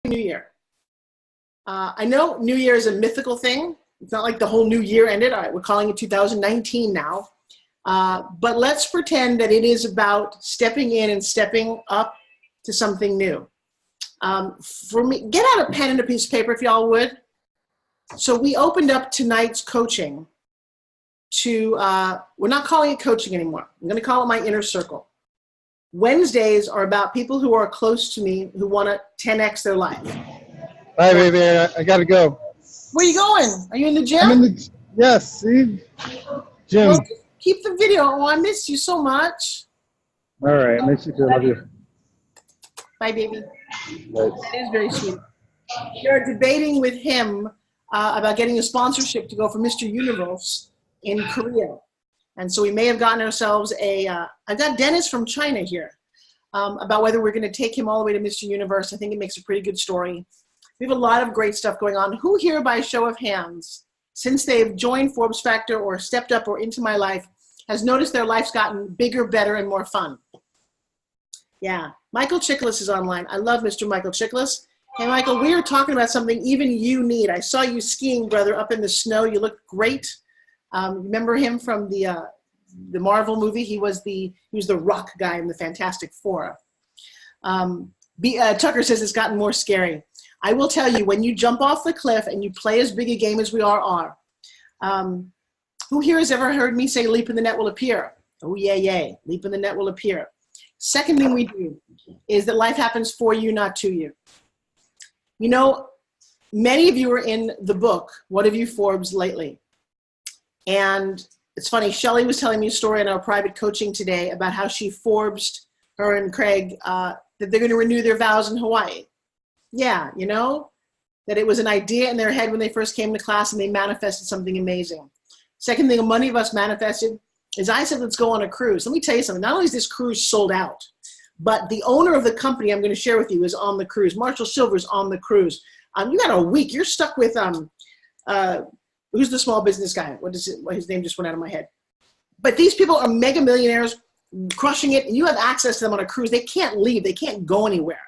New Year. I know New Year is a mythical thing. It's not like the whole new year ended. All right, we're calling it 2019 now. But let's pretend that it is about stepping in and stepping up to something new. For me, get out a pen and a piece of paper if y'all would. So we opened up tonight's coaching to, we're not calling it coaching anymore. I'm going to call it my inner circle. Wednesdays are about people who are close to me who want to 10x their life. Bye, baby. I got to go. Where are you going? Are you in the gym? I'm in the, yes, see? Gym. Well, keep the video. Oh, I miss you so much. All right. Miss you too. Love you. Bye, baby. Bye. That is very sweet. You're debating with him about getting a sponsorship to go for Mr. Universe in Korea. And so we may have gotten ourselves I've got Dennis from China here about whether we're going to take him all the way to Mr. Universe. I think it makes a pretty good story. We have a lot of great stuff going on. Who here, by show of hands, since they've joined Forbes Factor or stepped up or into my life, has noticed their life's gotten bigger, better, and more fun? Yeah. Michael Chiklis is online. I love Mr. Michael Chiklis. Hey, Michael, we are talking about something even you need. I saw you skiing, brother, up in the snow. You look great. Remember him from the Marvel movie? He was the rock guy in the Fantastic Four. Tucker says it's gotten more scary. I will tell you, when you jump off the cliff and you play as big a game as we are, who here has ever heard me say leap in the net will appear? Oh, yay. Leap in the net will appear. Second thing we do is that life happens for you, not to you. You know, many of you are in the book, What Have You Forbes Lately? And it's funny, Shelly was telling me a story in our private coaching today about how she Forbesed her and Craig that they're going to renew their vows in Hawaii. Yeah, you know, that it was an idea in their head when they first came to class and they manifested something amazing. Second thing many of us manifested is I said, let's go on a cruise. Let me tell you something. Not only is this cruise sold out, but the owner of the company I'm going to share with you is on the cruise. Marshall Silver's on the cruise. You got a week. You're stuck with, who's the small business guy? His name just went out of my head. But these people are mega millionaires crushing it, and you have access to them on a cruise. They can't leave. They can't go anywhere.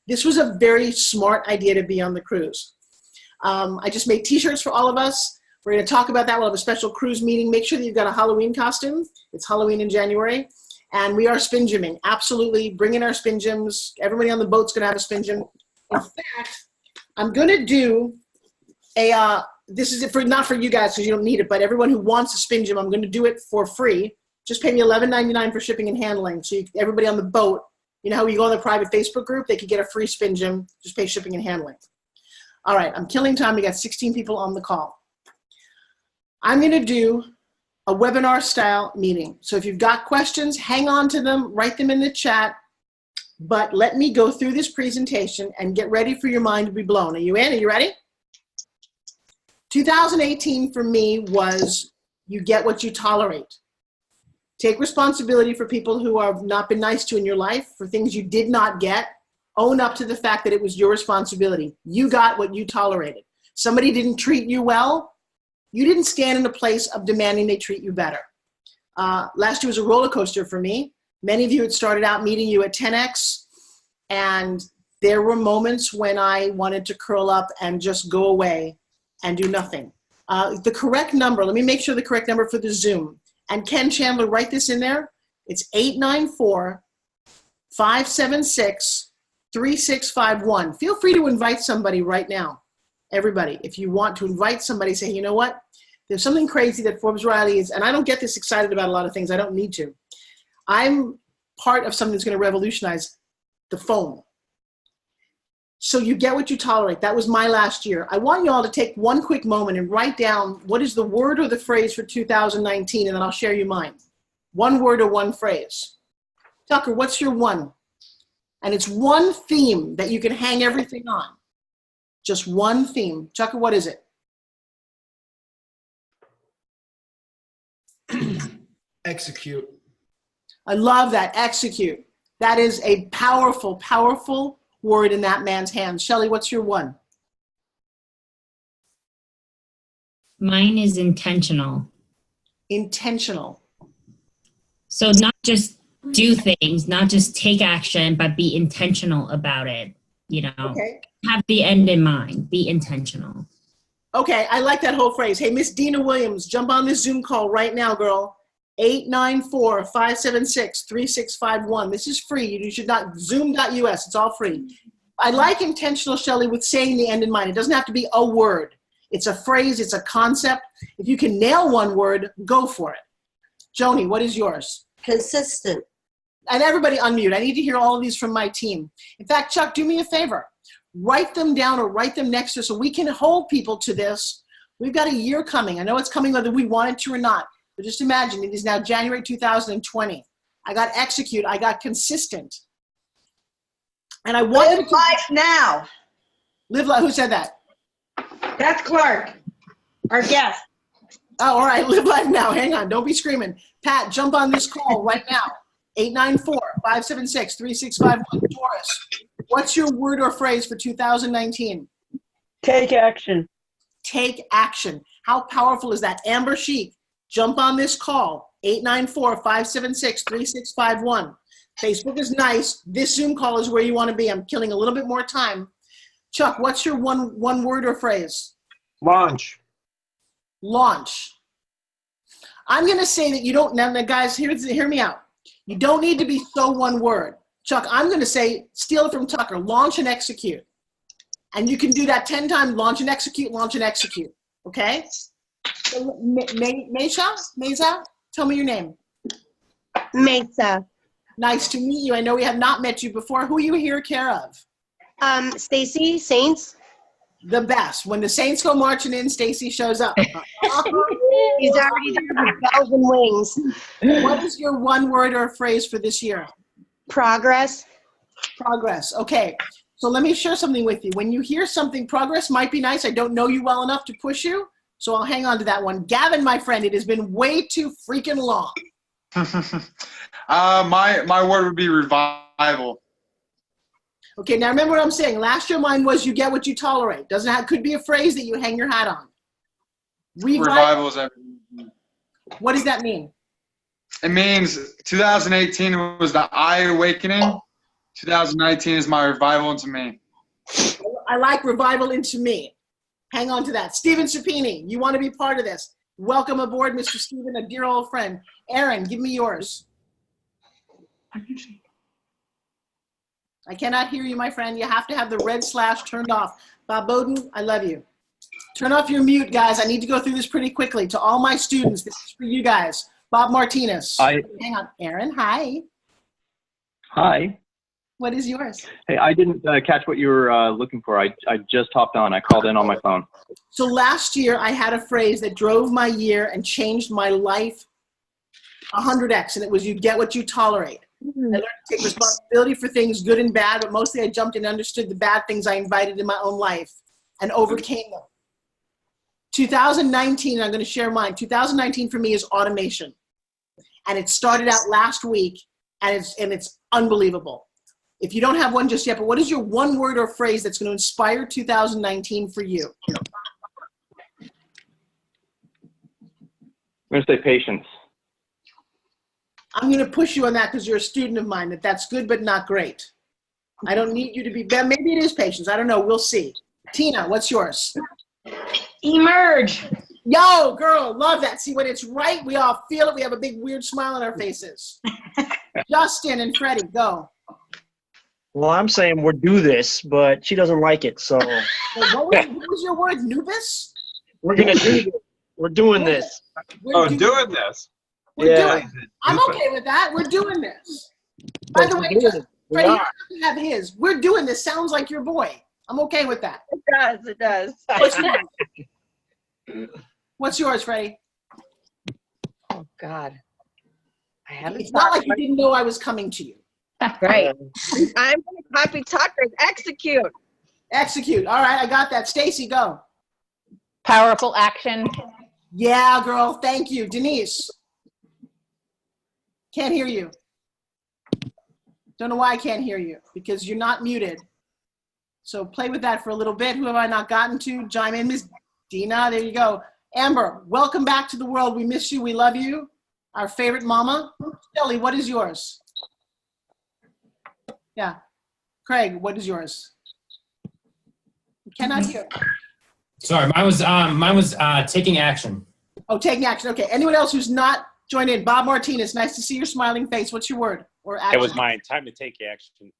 This was a very smart idea to be on the cruise. I just made t-shirts for all of us. We're going to talk about that. We'll have a special cruise meeting. Make sure that you've got a Halloween costume. It's Halloween in January. And we are spin gymming. Absolutely. Bring in our spin gyms. Everybody on the boat's going to have a spin gym. In fact, I'm going to do this is not for you guys because you don't need it, but everyone who wants a spin gym, I'm going to do it for free. Just pay me $11.99 for shipping and handling. So everybody on the boat, you know how you go on the private Facebook group, they could get a free spin gym, just pay shipping and handling. All right, I'm killing time. We got 16 people on the call. I'm going to do a webinar style meeting. So if you've got questions, hang on to them, write them in the chat, but let me go through this presentation and get ready for your mind to be blown. Are you in? Are you ready? 2018 for me was you get what you tolerate. Take responsibility for people who have not been nice to you in your life, for things you did not get. Own up to the fact that it was your responsibility. You got what you tolerated. Somebody didn't treat you well. You didn't stand in a place of demanding they treat you better. Last year was a roller coaster for me. Many of you had started out meeting you at 10X, and there were moments when I wanted to curl up and just go away and do nothing. The correct number, let me make sure the correct number for the Zoom. And Ken Chandler, write this in there. It's 894-576-3651. Feel free to invite somebody right now. Everybody, if you want to invite somebody, say, you know what? There's something crazy that Forbes Riley is, and I don't get this excited about a lot of things. I don't need to. I'm part of something that's going to revolutionize the phone. So you get what you tolerate. That was my last year. I want you all to take one quick moment and write down what is the word or the phrase for 2019, and then I'll share you mine. One word or one phrase. Tucker, what's your one? And it's one theme that you can hang everything on. Just one theme. Tucker, what is it? Execute. I love that. Execute. That is a powerful, powerful word in that man's hands. Shelly, what's your one? Mine is intentional. Intentional. So not just do things, not just take action, but be intentional about it, you know? Okay. have the end in mind. Be intentional. Okay, I like that whole phrase. Hey, Miss Dina Williams, jump on this Zoom call right now, girl. 894-576-3651. This is free. You should not, zoom.us. It's all free. I like intentional, Shelley, with saying the end in mind. It doesn't have to be a word. It's a phrase. It's a concept. If you can nail one word, go for it. Joni, what is yours? Consistent. And everybody unmute. I need to hear all of these from my team. In fact, Chuck, do me a favor. Write them down or write them next to us so we can hold people to this. We've got a year coming. I know it's coming whether we want it to or not. But just imagine, it is now January 2020. I got execute. I got consistent. And I want Live life now. Live life. Who said that? That's Clark, our guest. Oh, all right. Live life now. Hang on. Don't be screaming. Pat, jump on this call right now. 894-576-3651. Doris, what's your word or phrase for 2019? Take action. Take action. How powerful is that? Amber Sheik, jump on this call. 894-576-3651. Facebook is nice. This Zoom call is where you want to be. I'm killing a little bit more time. Chuck, what's your one word or phrase? Launch. Launch. I'm going to say that you don't, now guys, hear me out. You don't need to be so one word. Chuck, I'm going to say, steal it from Tucker, launch and execute. And you can do that 10 times, launch and execute, okay? So, Mesa, tell me your name. Mesa. Nice to meet you. I know we have not met you before. Who are you here care of? Stacy, Saints. The best. When the Saints go marching in, Stacy shows up. He's already there with bells and wings. What is your one word or phrase for this year? Progress. Progress. Okay. So let me share something with you. When you hear something, progress might be nice. I don't know you well enough to push you, so I'll hang on to that one. Gavin, my friend, it has been way too freaking long. My word would be revival. Okay, now remember what I'm saying. Last year mine was you get what you tolerate. Doesn't have, could be a phrase that you hang your hat on. Revival is everything. What does that mean? It means 2018 was the eye awakening. 2019 is my revival into me. I like revival into me. Hang on to that. Stephen Sapini, you want to be part of this. Welcome aboard, Mr. Stephen, a dear old friend. Aaron, give me yours. I cannot hear you, my friend. You have to have the red slash turned off. Bob Bowden, I love you. Turn off your mute, guys. I need to go through this pretty quickly. To all my students, this is for you guys. Bob Martinez. Hi. Hang on. Aaron, hi. Hi. What is yours? Hey, I didn't catch what you were looking for. I just hopped on. I called in on my phone. So last year, I had a phrase that drove my year and changed my life 100x, and it was you get what you tolerate. I learned to take responsibility for things good and bad, but mostly I jumped and understood the bad things I invited in my own life and overcame them. 2019, I'm going to share mine. 2019 for me is automation. And it started out last week, and it's unbelievable. If you don't have one just yet, but what is your one word or phrase that's going to inspire 2019 for you? I'm going to say patience. I'm going to push you on that because you're a student of mine, that's good but not great. I don't need you to be, maybe it is patience. I don't know. We'll see. Tina, what's yours? Emerge. Yo, girl, love that. See, when it's right, we all feel it. We have a big weird smile on our faces. Justin and Freddie, go. Well, I'm saying we'll do this, but she doesn't like it, so. What was your word, Nubis? We're going to do this. We're doing this. We're doing this. We're Yeah. doing it. I'm okay with that. We're doing this. By the way, Justin, Freddie, you have to have his. We're doing this. Sounds like your boy. I'm okay with that. It does. It does. What's yours? What's yours, Freddie? Oh, God. I haven't It's not like you didn't know I was coming to you. Right. I'm going to copy Tucker's. Execute. Execute. All right, I got that. Stacy, go. Powerful action. Yeah, girl. Thank you. Denise. Can't hear you. Don't know why I can't hear you. Because you're not muted. So play with that for a little bit. Who have I not gotten to? Chime in. Miss Dina, there you go. Amber, welcome back to the world. We miss you. We love you. Our favorite mama. Shelly, what is yours? Yeah. Craig, what is yours? Cannot hear. Sorry, mine was taking action. Oh, taking action. Okay. Anyone else who's not joined in? Bob Martinez, nice to see your smiling face. What's your word or action? It was mine. Time to take action.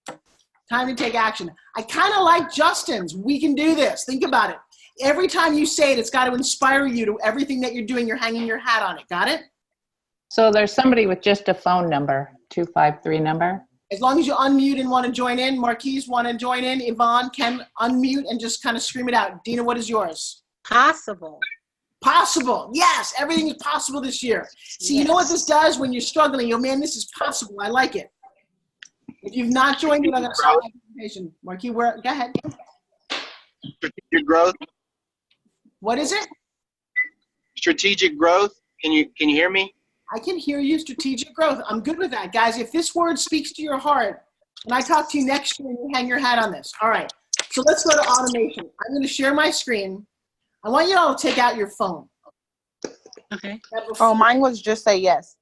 Time to take action. I kind of like Justin's. We can do this. Think about it. Every time you say it, it's got to inspire you to everything that you're doing. You're hanging your hat on it. Got it? So there's somebody with just a phone number, 253 number. As long as you unmute and want to join in. Marquise, want to join in? Yvonne can unmute and just kind of scream it out. Dina, what is yours? Possible. Possible. Yes, everything is possible this year. See, you know what this does when you're struggling? You're, man, this is possible. I like it. If you've not joined in, I'm going to start my presentation. Marquis, go ahead. Strategic growth. What is it? Strategic growth. Can you hear me? I can hear you. Strategic growth. I'm good with that, guys. If this word speaks to your heart, and I talk to you next year, you hang your hat on this. All right. So let's go to automation. I'm going to share my screen. I want you all to take out your phone. Okay. Oh, mine was just say yes.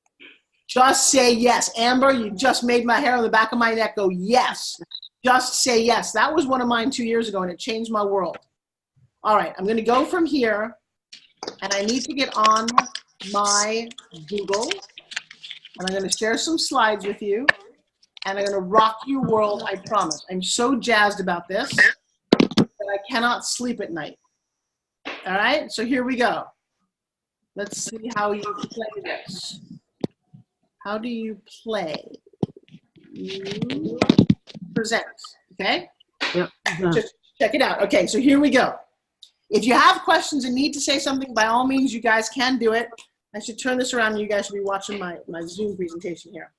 Just say yes. Amber, you just made my hair on the back of my neck go yes. Just say yes. That was one of mine 2 years ago, and it changed my world. All right. I'm going to go from here, and I need to get on my Google, and I'm going to share some slides with you, and I'm going to rock your world, I promise. I'm so jazzed about this that I cannot sleep at night. All right, so here we go. Let's see how you play this. How do you play? You present, okay? Yep. Just check it out. Okay, so here we go. If you have questions and need to say something, by all means, you guys can do it. I should turn this around and you guys should be watching my Zoom presentation here.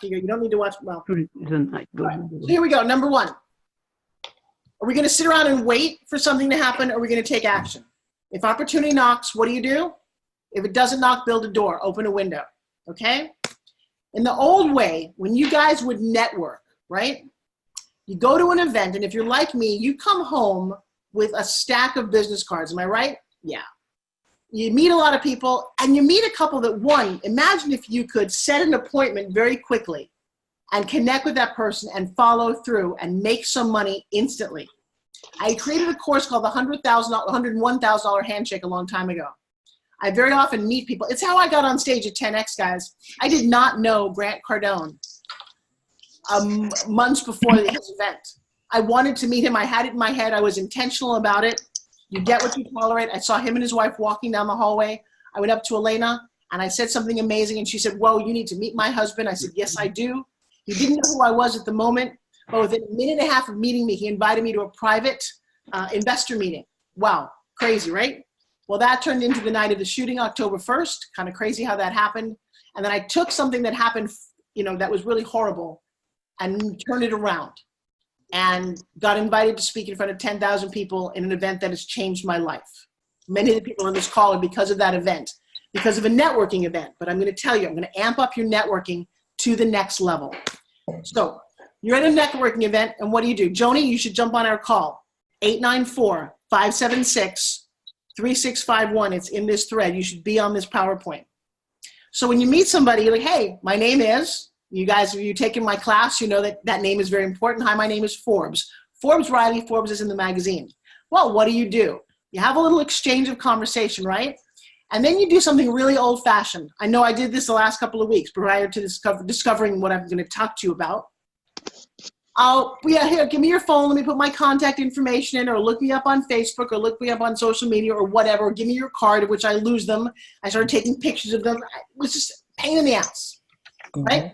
You don't need to watch, well. Right. So here we go, number one. Are we gonna sit around and wait for something to happen, or are we gonna take action? If opportunity knocks, what do? If it doesn't knock, build a door, open a window, okay? In the old way, when you guys would network, right? You go to an event, and if you're like me, you come home with a stack of business cards. Am I right? Yeah. You meet a lot of people, and you meet a couple that, one, imagine if you could set an appointment very quickly and connect with that person and follow through and make some money instantly. I created a course called the $101,000 Handshake a long time ago. I very often meet people. It's how I got on stage at 10X, guys. I did not know Grant Cardone months before his event. I wanted to meet him. I had it in my head. I was intentional about it. You get what you tolerate. I saw him and his wife walking down the hallway. I went up to Elena, and I said something amazing, and she said, whoa, you need to meet my husband. I said, yes, I do. He didn't know who I was at the moment, but within a minute and a half of meeting me, he invited me to a private investor meeting. Wow, crazy, right? Well, that turned into the night of the shooting, October 1st. Kind of crazy how that happened. And then I took something that happened, that was really horrible and turned it around and got invited to speak in front of 10,000 people in an event that has changed my life. Many of the people on this call are because of that event, because of a networking event. But I'm going to tell you, I'm going to amp up your networking to the next level. So you're at a networking event, and what do? Joni, you should jump on our call. 894-576-3651. It's in this thread. You should be on this PowerPoint. So when you meet somebody, you're like, hey, my name is, you guys, if you've taken my class, you know that name is very important. Hi, my name is Forbes. Forbes Riley. Forbes is in the magazine. Well, what do? You have a little exchange of conversation, right? And then you do something really old-fashioned. I know I did this the last couple of weeks prior to discovering what I'm going to talk to you about. Here, give me your phone. Let me put my contact information in, or look me up on Facebook, or look me up on social media, or whatever. Or give me your card, of which I lose them. I started taking pictures of them. It was just a pain in the ass, right?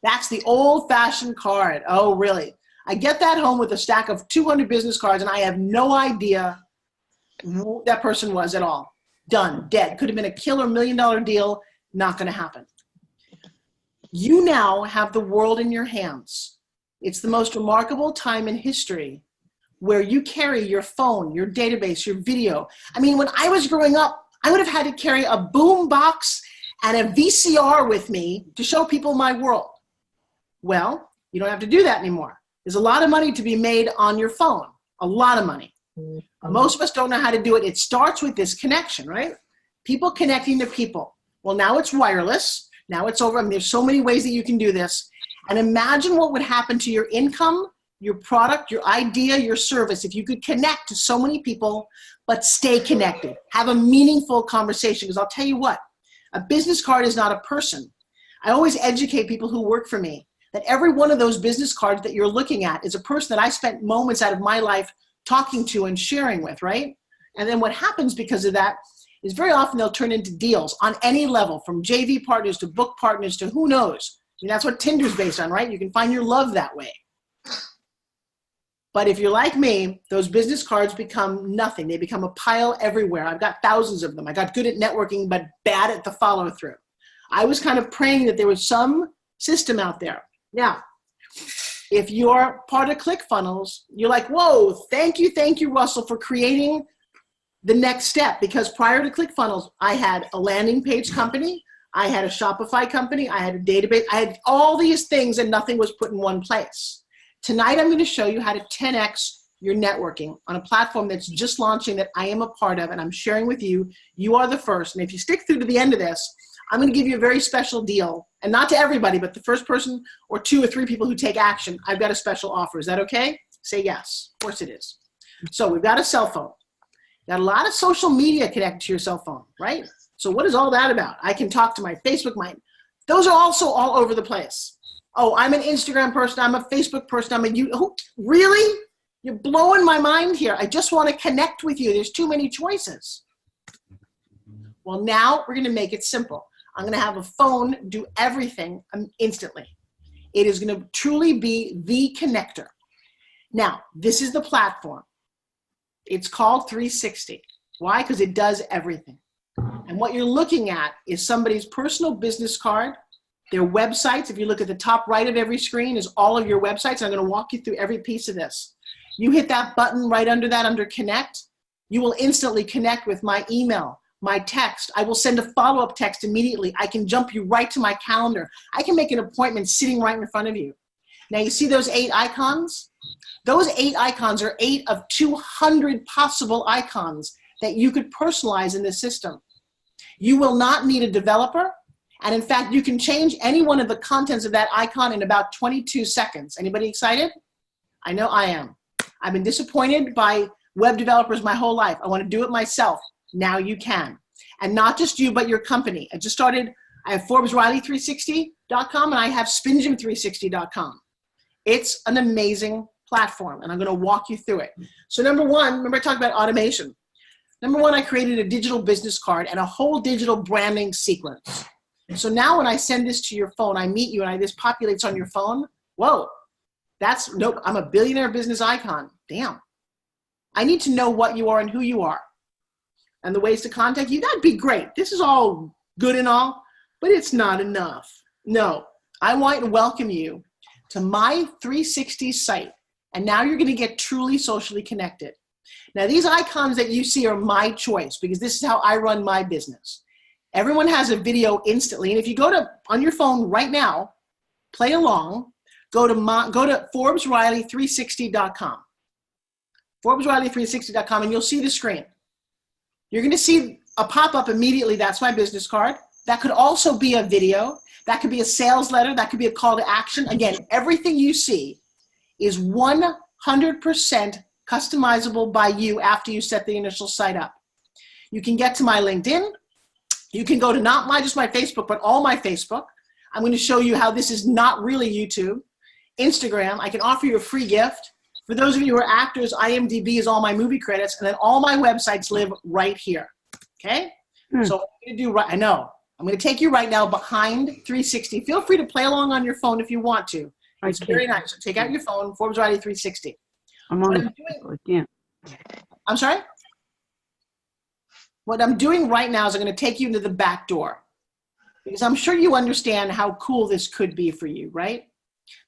That's the old-fashioned card. Oh, really? I get that home with a stack of 200 business cards, and I have no idea who that person was at all. Done, dead. Could have been a killer $1 million deal. Not going to happen. You now have the world in your hands. It's the most remarkable time in history where you carry your phone, your database, your video. I mean, when I was growing up, I would have had to carry a boom box and a VCR with me to show people my world. Well, you don't have to do that anymore. There's a lot of money to be made on your phone, a lot of money. Most of us don't know how to do it. It starts with this connection, right? People connecting to people. Well, now it's wireless. Now it's over. I mean, there's so many ways that you can do this. And imagine what would happen to your income, your product, your idea, your service, if you could connect to so many people, but stay connected, have a meaningful conversation. Because I'll tell you what, a business card is not a person. I always educate people who work for me that every one of those business cards that you're looking at is a person that I spent moments out of my life talking to and sharing with, right? And then what happens because of that is very often they'll turn into deals on any level, from JV partners to book partners to who knows. I mean, that's what Tinder's based on, right? You can find your love that way. But if you're like me, those business cards become nothing. They become a pile everywhere. I've got thousands of them. I got good at networking, but bad at the follow through. I was kind of praying that there was some system out there. Now, if you're part of ClickFunnels, you're like, whoa, thank you, Russell, for creating the next step. Because prior to ClickFunnels, I had a landing page company, I had a Shopify company, I had a database, I had all these things and nothing was put in one place. Tonight, I'm going to show you how to 10x your networking on a platform that's just launching that I am a part of and I'm sharing with you. You are the first. And if you stick through to the end of this, I'm going to give you a very special deal. And not to everybody, but the first person or 2 or 3 people who take action, I've got a special offer. Is that okay? Say yes. Of course it is. So we've got a cell phone. Got a lot of social media connected to your cell phone, right? So what is all that about? I can talk to my Facebook, those are also all over the place. Oh, I'm an Instagram person. I'm a Facebook person. Really? You're blowing my mind here. I just want to connect with you. There's too many choices. Well, now we're going to make it simple. I'm going to have a phone do everything instantly. It is going to truly be the connector. Now, this is the platform. It's called 360. Why? Because it does everything. And what you're looking at is somebody's personal business card, their websites. If you look at the top right of every screen is all of your websites. I'm going to walk you through every piece of this. You hit that button right under that, under connect, you will instantly connect with my email, my text. I will send a follow-up text immediately. I can jump you right to my calendar. I can make an appointment sitting right in front of you. Now you see those 8 icons? Those 8 icons are 8 of 200 possible icons that you could personalize in the system. You will not need a developer. And in fact, you can change any one of the contents of that icon in about 22 seconds. Anybody excited? I know I am. I've been disappointed by web developers my whole life. I want to do it myself. Now you can. And not just you, but your company. I just started, I have ForbesRiley360.com and I have SpinGym360.com. It's an amazing platform and I'm going to walk you through it. So number one, remember I talked about automation. Number one, I created a digital business card and a whole digital branding sequence. So now when I send this to your phone, I meet you and this populates on your phone. Whoa, nope, I'm a billionaire business icon. Damn. I need to know what you are and who you are and the ways to contact you. That'd be great. This is all good and all, but it's not enough. No, I want to welcome you to my 360 site. And now you're going to get truly socially connected. Now these icons that you see are my choice because this is how I run my business. Everyone has a video instantly. And if you go to, on your phone right now, play along, go to ForbesRiley360.com. ForbesRiley360.com and you'll see the screen. You're going to see a pop-up immediately. That's my business card. That could also be a video. That could be a sales letter. That could be a call to action. Again, everything you see is 100% customizable by you after you set the initial site up. You can get to my LinkedIn. You can go to not just my Facebook, but all my Facebook. I'm going to show you how this is not really YouTube. Instagram, I can offer you a free gift. For those of you who are actors, IMDb is all my movie credits, and then all my websites live right here. Okay? So what I'm going to do right, I know. I'm going to take you right now behind 360. Feel free to play along on your phone if you want to. It's very nice. So take out your phone, Forbes Riley 360. I'm sorry? What I'm doing right now is I'm going to take you into the back door because I'm sure you understand how cool this could be for you, right?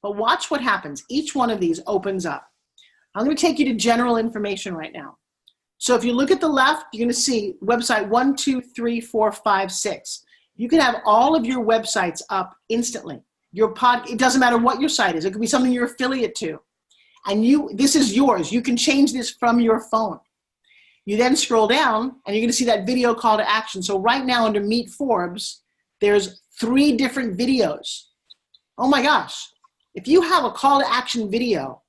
But watch what happens. Each one of these opens up. I'm going to take you to general information right now. So if you look at the left, you're going to see website 1, 2, 3, 4, 5, 6. You can have all of your websites up instantly. It doesn't matter what your site is. It could be something you're affiliate to. And this is yours. You can change this from your phone. You then scroll down and you're going to see that video call to action. So right now under Meet Forbes, there's 3 different videos. Oh my gosh. If you have a call to action video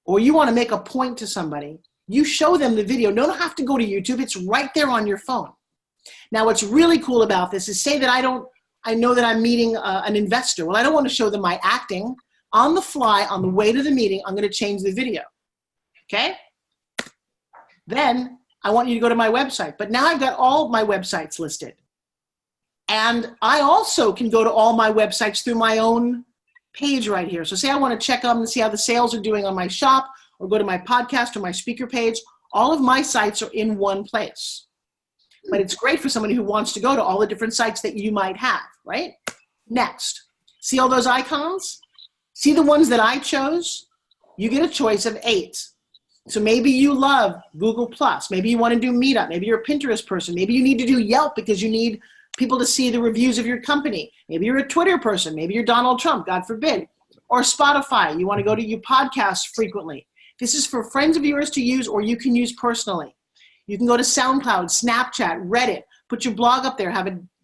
or you want to make a point to somebody, you show them the video. No, don't have to go to YouTube. It's right there on your phone. Now, what's really cool about this is, say that I know that I'm meeting an investor. Well, I don't want to show them my acting. On the fly, on the way to the meeting, I'm going to change the video. Okay? Then I want you to go to my website. But now I've got all of my websites listed. And I also can go to all my websites through my own page right here. So say I want to check on and see how the sales are doing on my shop, or go to my podcast or my speaker page. All of my sites are in one place. But it's great for somebody who wants to go to all the different sites that you might have, right? Next, see all those icons? See the ones that I chose? You get a choice of 8. So maybe you love Google+. Maybe you want to do Meetup. Maybe you're a Pinterest person. Maybe you need to do Yelp because you need people to see the reviews of your company. Maybe you're a Twitter person. Maybe you're Donald Trump, God forbid. Or Spotify. You want to go to your podcasts frequently. This is for friends of yours to use, or you can use personally. You can go to SoundCloud, Snapchat, Reddit, put your blog up there.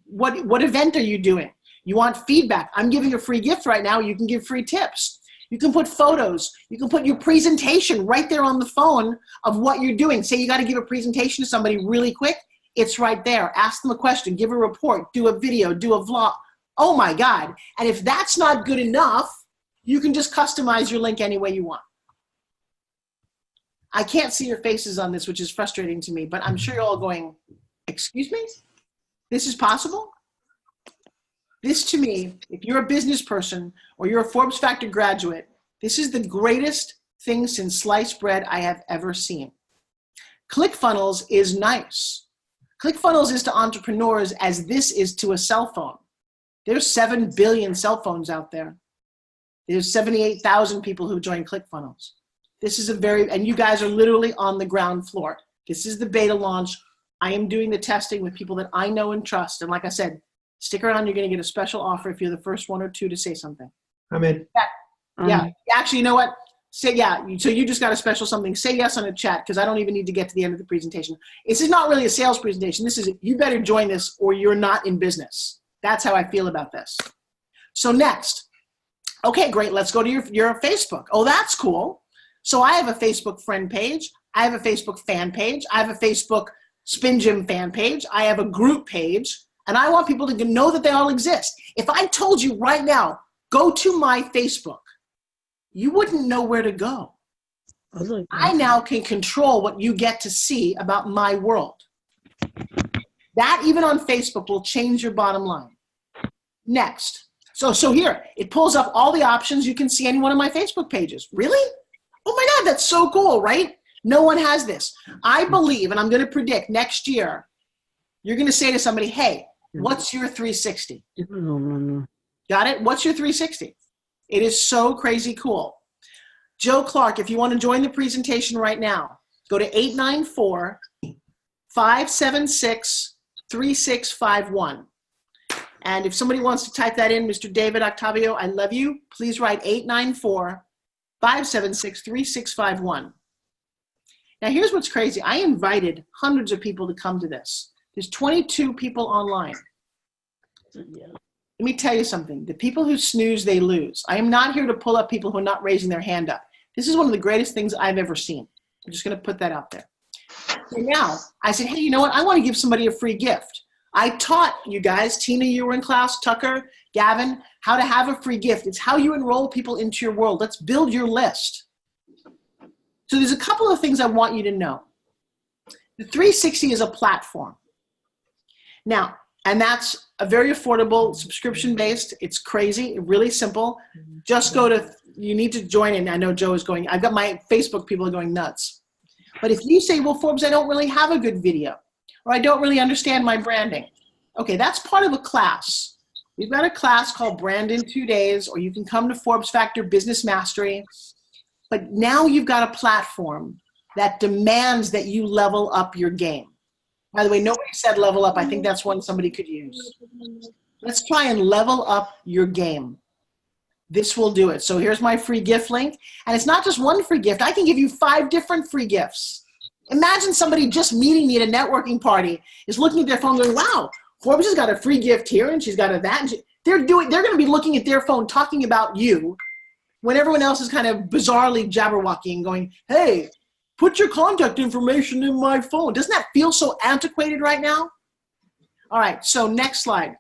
What event are you doing? You want feedback? I'm giving a free gift right now. You can give free tips. You can put photos. You can put your presentation right there on the phone of what you're doing. Say you got to give a presentation to somebody really quick. It's right there. Ask them a question, give a report, do a video, do a vlog. Oh my God. And if that's not good enough, you can just customize your link any way you want. I can't see your faces on this, which is frustrating to me, but I'm sure you're all going, excuse me? This is possible? This, to me, if you're a business person or you're a Forbes Factor graduate, this is the greatest thing since sliced bread I have ever seen. ClickFunnels is nice. ClickFunnels is to entrepreneurs as this is to a cell phone. There's 7 billion cell phones out there. There's 78,000 people who join ClickFunnels. This is and you guys are literally on the ground floor. This is the beta launch. I am doing the testing with people that I know and trust. And like I said, stick around. You're going to get a special offer if you're the first 1 or 2 to say something. I'm in. Yeah. Actually, you know what? Say yeah. So you just got a special something. Say yes on a chat, because I don't even need to get to the end of the presentation. This is not really a sales presentation. This is, you better join this or you're not in business. That's how I feel about this. So next. Okay, great. Let's go to your Facebook. Oh, that's cool. So I have a Facebook friend page. I have a Facebook fan page. I have a Facebook Spin Gym fan page. I have a group page. And I want people to know that they all exist. If I told you right now, go to my Facebook, you wouldn't know where to go. I now can control what you get to see about my world. That, even on Facebook, will change your bottom line. Next. So here, it pulls up all the options. You can see any one of my Facebook pages. Really? Oh my God, that's so cool, right? No one has this. I believe, and I'm going to predict next year, you're going to say to somebody, hey, what's your 360? Got it? What's your 360? It is so crazy cool. Joe Clark, if you want to join the presentation right now, go to 894-576-3651. And if somebody wants to type that in, Mr. David Octavio, I love you. Please write 894-576-3651. Now, here's what's crazy. I invited hundreds of people to come to this. There's 22 people online. Let me tell you something. The people who snooze, they lose. I am not here to pull up people who are not raising their hand up. This is one of the greatest things I've ever seen. I'm just going to put that out there. So now, I said, hey, you know what? I want to give somebody a free gift. I taught you guys, Tina, you were in class, Tucker, Gavin, how to have a free gift. It's how you enroll people into your world. Let's build your list. So there's a couple of things I want you to know. The 360 is a platform. Now, and that's a very affordable, subscription-based. It's crazy, really simple. Just go to, you need to join in. I know Joe is going, I've got my Facebook people are going nuts. But if you say, well, Forbes, I don't really have a good video, or I don't really understand my branding. Okay, that's part of a class. We've got a class called Brand in 2 Days, or you can come to Forbes Factor Business Mastery. But now you've got a platform that demands that you level up your game. By the way, nobody said level up. I think that's one somebody could use. Let's try and level up your game. This will do it. So here's my free gift link. And it's not just one free gift. I can give you 5 different free gifts. Imagine somebody just meeting me at a networking party is looking at their phone going, wow, Forbes has got a free gift here and she's got a that. And they're going to be looking at their phone talking about you when everyone else is kind of bizarrely jabberwocking and going, hey, put your contact information in my phone. Doesn't that feel so antiquated right now? All right, so next slide.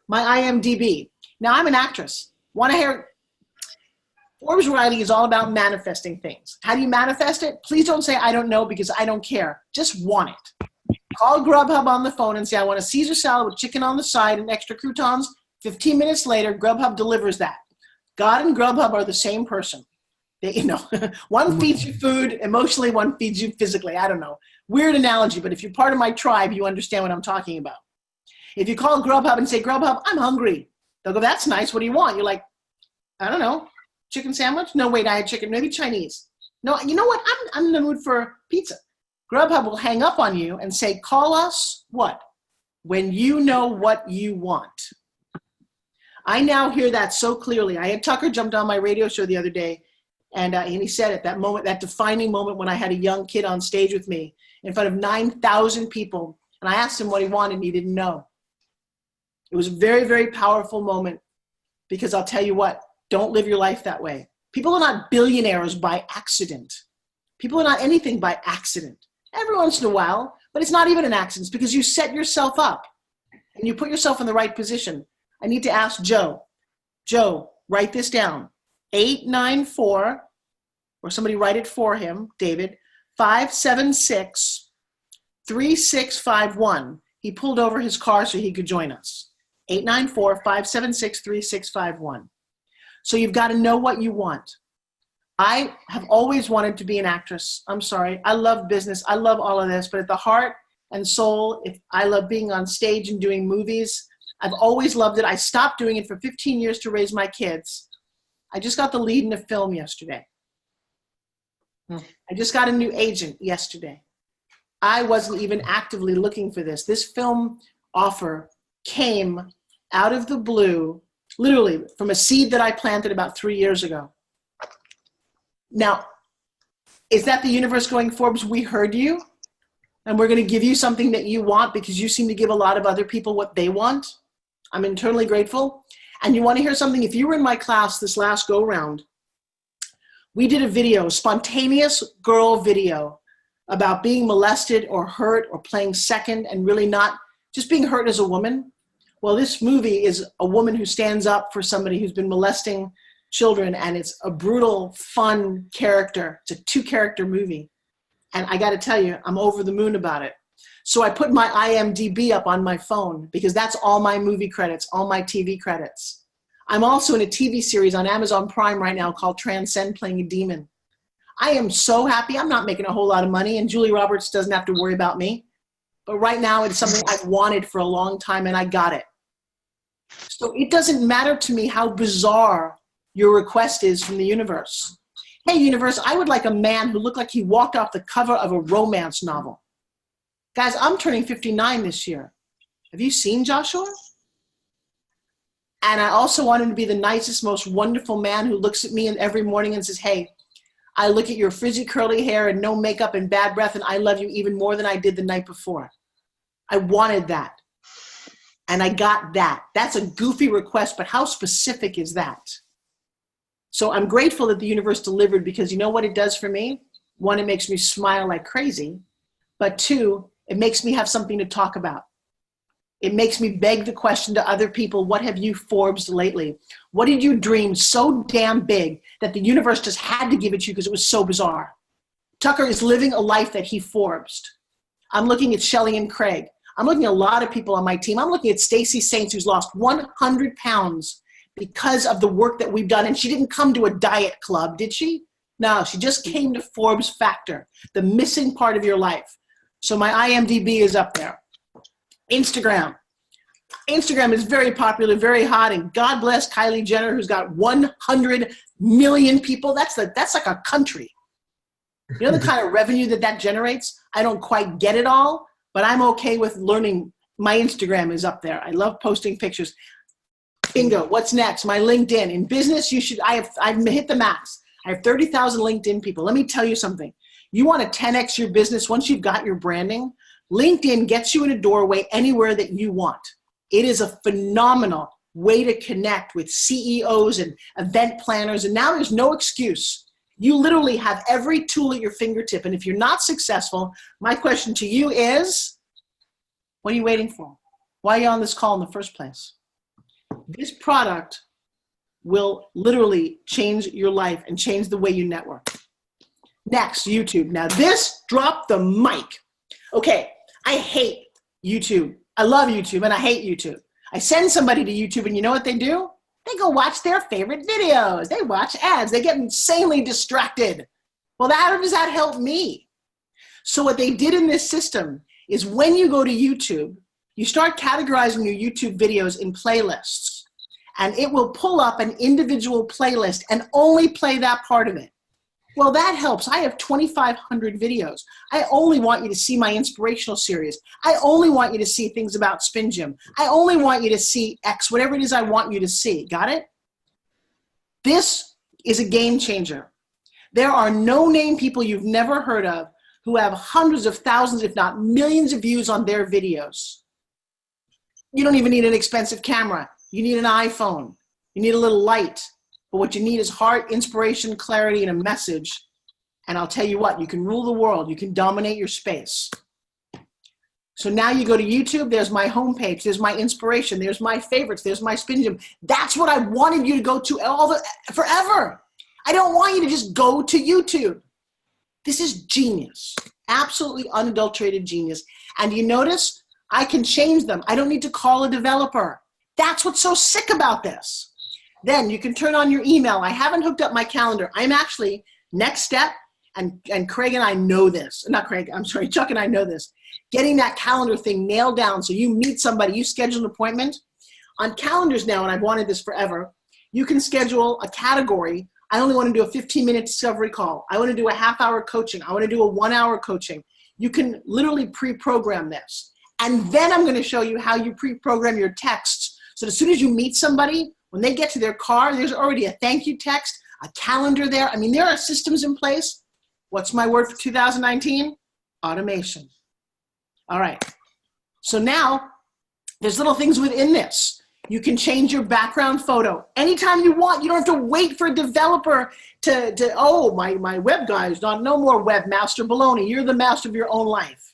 My IMDb. Now, I'm an actress. Want to hear? Forbes writing is all about manifesting things. How do you manifest it? Please don't say, I don't know, because I don't care. Just want it. Call Grubhub on the phone and say, I want a Caesar salad with chicken on the side and extra croutons. 15 minutes later, Grubhub delivers that. God and Grubhub are the same person. They, you know, one feeds you food emotionally, one feeds you physically. I don't know. Weird analogy, but if you're part of my tribe, you understand what I'm talking about. If you call Grubhub and say, Grubhub, I'm hungry. They'll go, that's nice. What do you want? You're like, I don't know. Chicken sandwich? No, wait, I had chicken. Maybe Chinese. No, you know what? I'm in the mood for pizza. Grubhub will hang up on you and say, call us what? When you know what you want. I now hear that so clearly. I had Tucker jumped on my radio show the other day, and he said at that moment, that defining moment when I had a young kid on stage with me in front of 9,000 people, and I asked him what he wanted, and he didn't know. It was a very, very powerful moment, because I'll tell you what, don't live your life that way. People are not billionaires by accident. People are not anything by accident. Every once in a while, but it's not even an accident. It's because you set yourself up and you put yourself in the right position. I need to ask Joe. Joe, write this down. 894, or somebody write it for him, David, 576-3651. He pulled over his car so he could join us. 894-576-3651. So you've got to know what you want. I have always wanted to be an actress. I'm sorry. I love business. I love all of this. But at the heart and soul, if I love being on stage and doing movies. I've always loved it. I stopped doing it for 15 years to raise my kids. I just got the lead in a film yesterday. I just got a new agent yesterday. I wasn't even actively looking for this. This film offer came out of the blue, literally from a seed that I planted about 3 years ago. Now, is that the universe going, Forbes, we heard you, and we're going to give you something that you want because you seem to give a lot of other people what they want? I'm internally grateful. And you want to hear something? If you were in my class this last go-round, we did a video, spontaneous girl video, about being molested or hurt or playing second and really not just being hurt as a woman. Well, this movie is a woman who stands up for somebody who's been molesting children, and it's a brutal, fun character. It's a 2-character movie. And I got to tell you, I'm over the moon about it. So I put my IMDb up on my phone because that's all my movie credits, all my TV credits. I'm also in a TV series on Amazon Prime right now called Transcend, playing a demon. I am so happy. I'm not making a whole lot of money, and Julie Roberts doesn't have to worry about me. But right now, it's something I've wanted for a long time, and I got it. So it doesn't matter to me how bizarre your request is from the universe. Hey, universe, I would like a man who looked like he walked off the cover of a romance novel. Guys, I'm turning 59 this year. Have you seen Joshua? And I also want him to be the nicest, most wonderful man who looks at me every morning and says, hey, I look at your frizzy curly hair and no makeup and bad breath, and I love you even more than I did the night before. I wanted that. And I got that. That's a goofy request, but how specific is that? So I'm grateful that the universe delivered, because you know what it does for me? One, it makes me smile like crazy. But two, it makes me have something to talk about. It makes me beg the question to other people, what have you Forbes lately? What did you dream so damn big that the universe just had to give it to you because it was so bizarre? Tucker is living a life that he Forbesed. I'm looking at Shelly and Craig. I'm looking at a lot of people on my team. I'm looking at Stacey Saints, who's lost 100 pounds because of the work that we've done. And she didn't come to a diet club, did she? No, she just came to Forbes Factor, the missing part of your life. So my IMDb is up there. Instagram. Instagram is very popular, very hot, and God bless Kylie Jenner, who's got 100 million people. That's like a country. You know the kind of revenue that generates? I don't quite get it all, but I'm okay with learning. My Instagram is up there. I love posting pictures. Bingo. What's next? My LinkedIn. In business, I've hit the max. I have 30,000 LinkedIn people. Let me tell you something. You want to 10x your business once you've got your branding? LinkedIn gets you in a doorway anywhere that you want. It is a phenomenal way to connect with CEOs and event planners. And now there's no excuse. You literally have every tool at your fingertip. And if you're not successful, my question to you is, what are you waiting for? Why are you on this call in the first place? This product will literally change your life and change the way you network. Next, YouTube. Now this dropped the mic. Okay, I hate YouTube. I love YouTube and I hate YouTube. I send somebody to YouTube and you know what they do? They go watch their favorite videos. They watch ads. They get insanely distracted. Well, how does that help me? So what they did in this system is when you go to YouTube, you start categorizing your YouTube videos in playlists. And it will pull up an individual playlist and only play that part of it. Well, that helps. I have 2,500 videos. I only want you to see my inspirational series. I only want you to see things about Spin Gym. I only want you to see X, whatever it is I want you to see. Got it? This is a game changer. There are no-name people you've never heard of who have hundreds of thousands, if not millions of views on their videos. You don't even need an expensive camera. You need an iPhone. You need a little light. But what you need is heart, inspiration, clarity, and a message. And I'll tell you what, you can rule the world. You can dominate your space. So now you go to YouTube, there's my homepage, there's my inspiration, there's my favorites, there's my Spin Gym. That's what I wanted you to go to forever. I don't want you to just go to YouTube. This is genius, absolutely unadulterated genius. And you notice I can change them. I don't need to call a developer. That's what's so sick about this. Then you can turn on your email. I haven't hooked up my calendar. I'm actually, next step, and Craig and I know this. Not Craig, I'm sorry, Chuck and I know this. Getting that calendar thing nailed down so you meet somebody, you schedule an appointment. On calendars now, and I've wanted this forever, you can schedule a category. I only want to do a 15-minute discovery call. I want to do a half-hour coaching. I want to do a 1-hour coaching. You can literally pre-program this. And then I'm going to show you how you pre-program your texts. So as soon as you meet somebody, when they get to their car, there's already a thank you text, a calendar there. I mean, there are systems in place. What's my word for 2019? Automation. All right. So now there's little things within this. You can change your background photo anytime you want. You don't have to wait for a developer oh, my web guy is not, no more webmaster baloney. You're the master of your own life.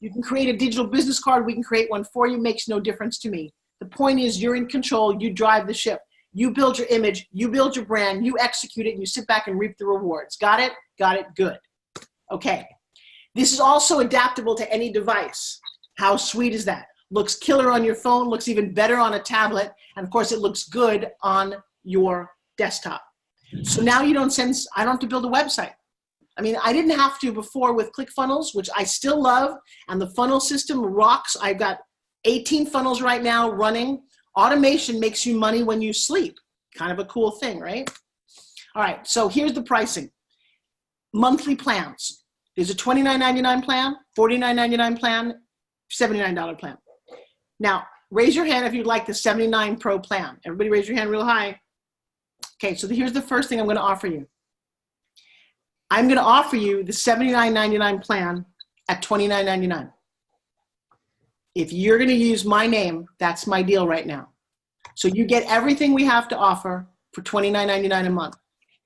You can create a digital business card. We can create one for you. Makes no difference to me. The point is you're in control. You drive the ship. You build your image. You build your brand. You execute it. And you sit back and reap the rewards. Got it? Got it. Good. Okay. This is also adaptable to any device. How sweet is that? Looks killer on your phone. Looks even better on a tablet. And of course, it looks good on your desktop. So now I don't have to build a website. I mean, I didn't have to before with ClickFunnels, which I still love. And the funnel system rocks. I've got 18 funnels right now running. Automation makes you money when you sleep. Kind of a cool thing, right? All right, so here's the pricing. Monthly plans. There's a $29.99 plan, $49.99 plan, $79 plan. Now, raise your hand if you'd like the 79 Pro plan. Everybody raise your hand real high. Okay, so here's the first thing I'm going to offer you. I'm going to offer you the $79.99 plan at $29.99. If you're going to use my name, that's my deal right now. So you get everything we have to offer for $29.99 a month.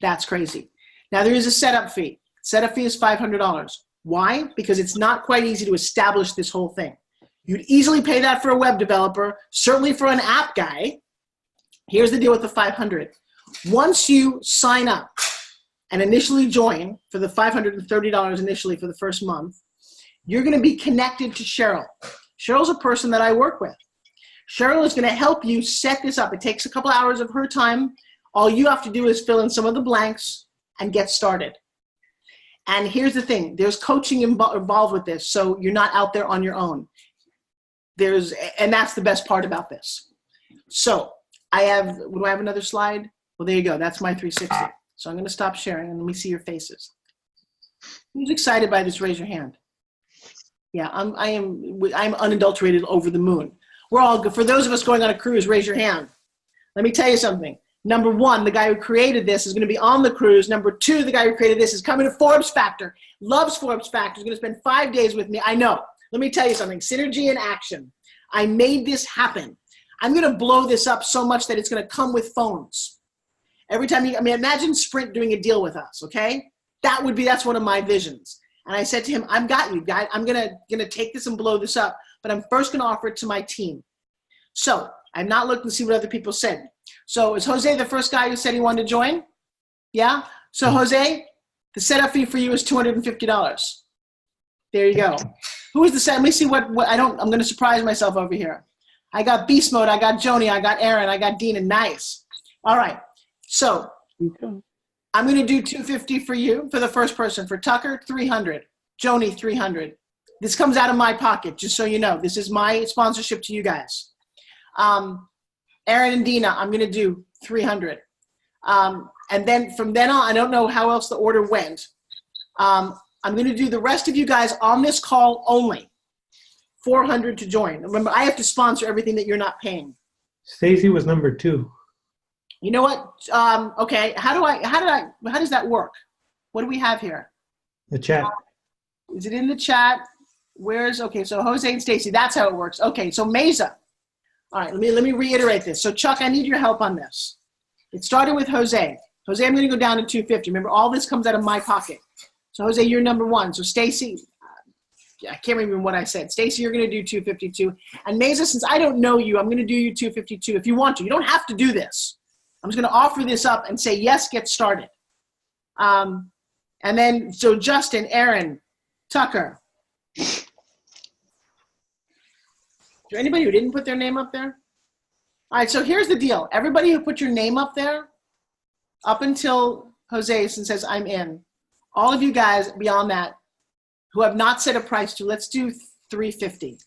That's crazy. Now there is a setup fee. Setup fee is $500. Why? Because it's not quite easy to establish this whole thing. You'd easily pay that for a web developer, certainly for an app guy. Here's the deal with the $500. Once you sign up and initially join for the $530 initially for the first month, you're going to be connected to Cheryl. Cheryl's a person that I work with. Cheryl is going to help you set this up. It takes a couple hours of her time. All you have to do is fill in some of the blanks and get started. And here's the thing. There's coaching involved with this, so you're not out there on your own. And that's the best part about this. So do I have another slide? Well, there you go. That's my 360. So I'm going to stop sharing and let me see your faces. Who's excited by this? Raise your hand. Yeah, I'm unadulterated over the moon. We're all good. For those of us going on a cruise, raise your hand. Let me tell you something. Number one, the guy who created this is going to be on the cruise. Number two, the guy who created this is coming to Forbes Factor. Loves Forbes Factor. He's going to spend 5 days with me. I know. Let me tell you something. Synergy in action. I made this happen. I'm going to blow this up so much that it's going to come with phones. Every time imagine Sprint doing a deal with us, okay? That's one of my visions. And I said to him, I've got you, guys. I'm going to take this and blow this up, but I'm first going to offer it to my team. So I've not looked and see what other people said. So is Jose the first guy who said he wanted to join? Yeah? So Jose, the setup fee for you is $250. There you go. Who is the set? Let me see what I'm going to surprise myself over here. I got Beast Mode, I got Joni, I got Aaron, I got Dina. Nice. All right. So I'm going to do $250 for you, for the first person. For Tucker, $300. Joni, $300. This comes out of my pocket, just so you know. This is my sponsorship to you guys. Aaron and Dina, I'm going to do $300. And then from then on, I don't know how else the order went. I'm going to do the rest of you guys on this call only. $400 to join. Remember, I have to sponsor everything that you're not paying. Stacy was number 2. You know what? Okay. How does that work? What do we have here? The chat. Is it in the chat? Okay, so Jose and Stacy, that's how it works. Okay, so Mesa. All right, let me reiterate this. So Chuck, I need your help on this. It started with Jose. Jose, I'm going to go down to $250. Remember, all this comes out of my pocket. So Jose, you're number 1. So Stacy, I can't remember what I said. Stacy, you're going to do $252. And Mesa, since I don't know you, I'm going to do you $252 if you want to. You don't have to do this. I'm just going to offer this up and say, yes, get started. And then, so Justin, Aaron, Tucker. Is there anybody who didn't put their name up there? All right, so here's the deal. Everybody who put your name up there, up until Jose says, I'm in. All of you guys beyond that who have not set a price to, let's do $350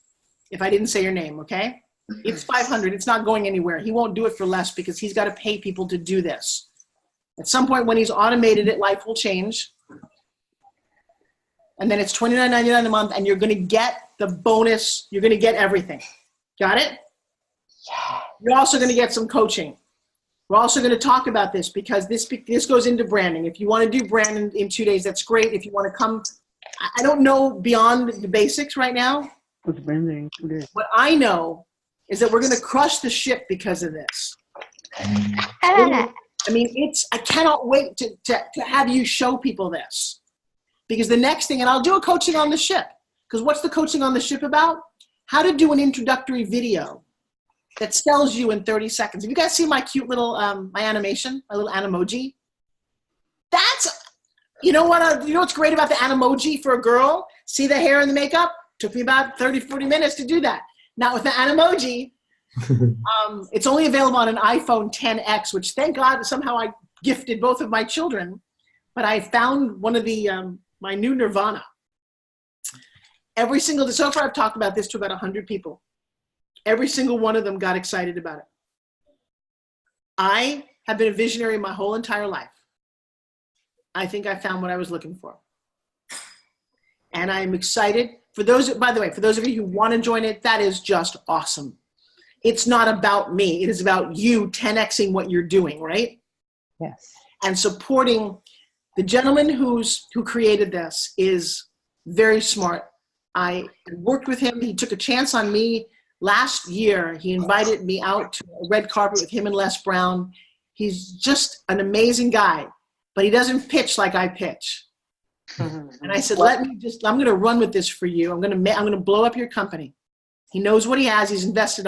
if I didn't say your name, okay? It's $500. It's not going anywhere. He won't do it for less because he's got to pay people to do this. At some point when he's automated it, life will change. And then it's $29.99 a month, and you're going to get the bonus. You're going to get everything. Got it? Yeah. You're also going to get some coaching. We're also going to talk about this because this goes into branding. If you want to do branding in 2 days, that's great. If you want to come, I don't know beyond the basics right now. What's branding? What I know is that we're going to crush the ship because of this. I mean, I cannot wait to have you show people this. Because the next thing, and I'll do a coaching on the ship. Because what's the coaching on the ship about? How to do an introductory video that sells you in 30 seconds. Have you guys seen my cute little, my animation, my little Animoji? You know what's great about the Animoji for a girl? See the hair and the makeup? Took me about 30, 40 minutes to do that. Not with the Animoji. It's only available on an iPhone XS, which thank God somehow I gifted both of my children. But I found one of the, my new Nirvana. So far I've talked about this to about 100 people. Every single one of them got excited about it. I have been a visionary my whole entire life. I think I found what I was looking for. And I'm excited. By the way, for those of you who want to join it, that is just awesome. It's not about me. It is about you 10xing what you're doing, right? Yes. And supporting the gentleman who created this is very smart. I worked with him. He took a chance on me. Last year, he invited me out to a red carpet with him and Les Brown. He's just an amazing guy, but he doesn't pitch like I pitch. And I said, I'm going to run with this for you. I'm going to blow up your company. He knows what he has. He's invested